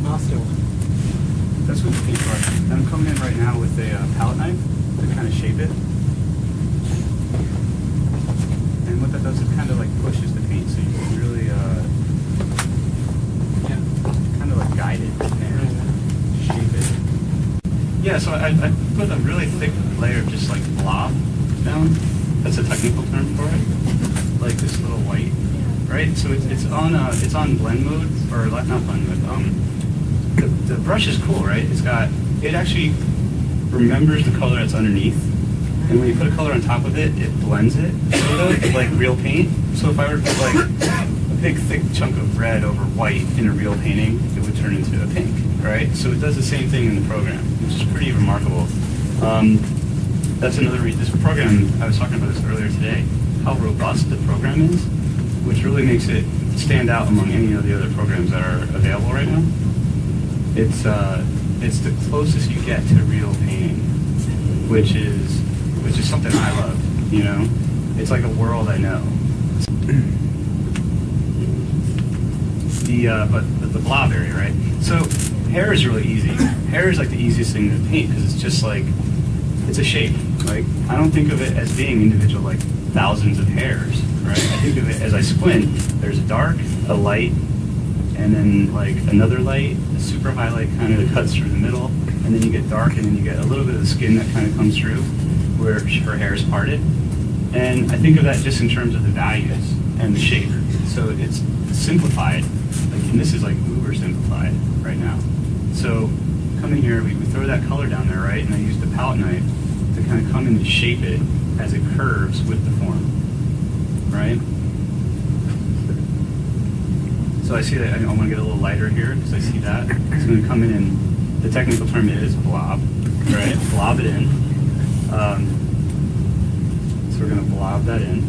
Awesome. That's what the paintbrush. And I'm coming in right now with a palette knife to kind of shape it. And what that does is kind of like pushes the paint, so you can really kind of like guide it and shape it. Yeah, so I put a really thick layer of just like blob down. That's a technical term for it. Like this little white, right? So it's on blend mode, or not blend mode. The brush is cool, right? It actually remembers the color that's underneath, and when you put a color on top of it, it blends it, sort of like real paint. So if I were to put like a big thick chunk of red over white in a real painting, it would turn into a pink, right? So it does the same thing in the program, which is pretty remarkable. That's another reason. This program, I was talking about this earlier today, how robust the program is, which really makes it stand out among any of the other programs that are available right now. It's the closest you get to real painting, which is something I love. You know, it's like a world I know. But the blob area, right? So hair is really easy. Hair is like the easiest thing to paint because it's just like it's a shape. Like I don't think of it as being individual like thousands of hairs, right? I think of it as I squint. There's a dark, a light, and then like another light, a super highlight kind of cuts through the middle, and then you get dark, and then you get a little bit of the skin that kind of comes through where her hair is parted. And I think of that just in terms of the values and the shape. So it's simplified, like, and this is like uber simplified right now. So come in here, we throw that color down there, right? And I use the palette knife to kind of come in and shape it as it curves with the form, right? So I see that I want to get a little lighter here because I see that. It's going to come in, and the technical term is blob, right? Blob it in. So we're going to blob that in.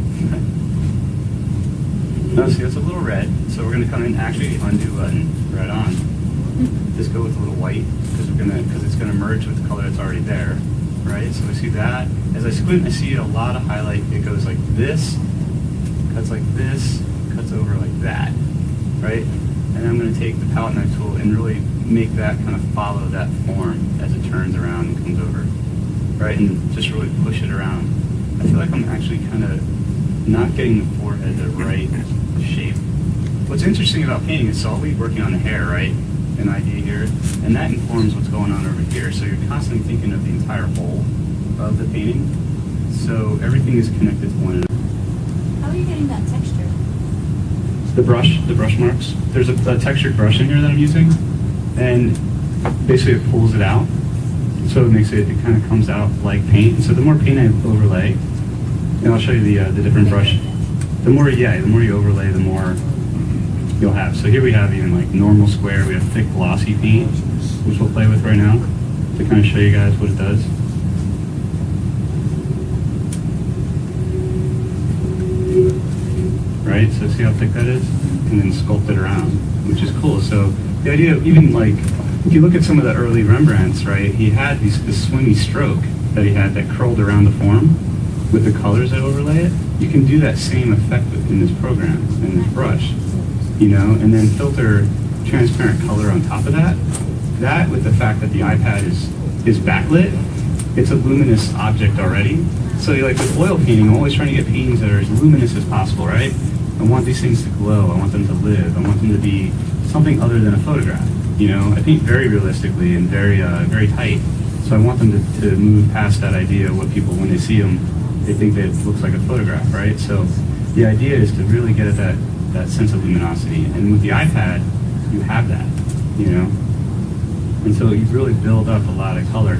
Oh, see, that's a little red. So we're going to come in, actually undo button, right on. Just go with a little white because it's going to merge with the color that's already there, right? So I see that. As I squint, I see a lot of highlight. It goes like this, cuts like this, cuts over like that. Right? And I'm going to take the palette knife tool and really make that kind of follow that form as it turns around and comes over. Right? And just really push it around. I feel like I'm actually kind of not getting the forehead the right shape. What's interesting about painting is so I'll be working on the hair, right? An idea here. And that informs what's going on over here. So you're constantly thinking of the entire whole of the painting. So everything is connected to one another. How are you getting that texture? The brush marks. There's a textured brush in here that I'm using, and basically it pulls it out, so it makes it kind of comes out like paint. And so the more paint I overlay, and I'll show you the different brush. The more you overlay, the more you'll have. So here we have even like normal square. We have thick glossy paint, which we'll play with right now to kind of show you guys what it does. Right, so see how thick that is? And then sculpt it around, which is cool. So the idea of even like, if you look at some of the early Rembrandts, right, he had this swingy stroke that he had that curled around the form with the colors that overlay it. You can do that same effect in this program, in this brush, you know, and then filter transparent color on top of that. That with the fact that the iPad is backlit, it's a luminous object already. So like with oil painting, I'm always trying to get paintings that are as luminous as possible, right? I want these things to glow. I want them to live. I want them to be something other than a photograph. You know, I paint very realistically and very tight. So I want them to move past that idea of what people, when they see them, they think that it looks like a photograph, right? So the idea is to really get at that sense of luminosity. And with the iPad, you have that, you know? And so you really build up a lot of color.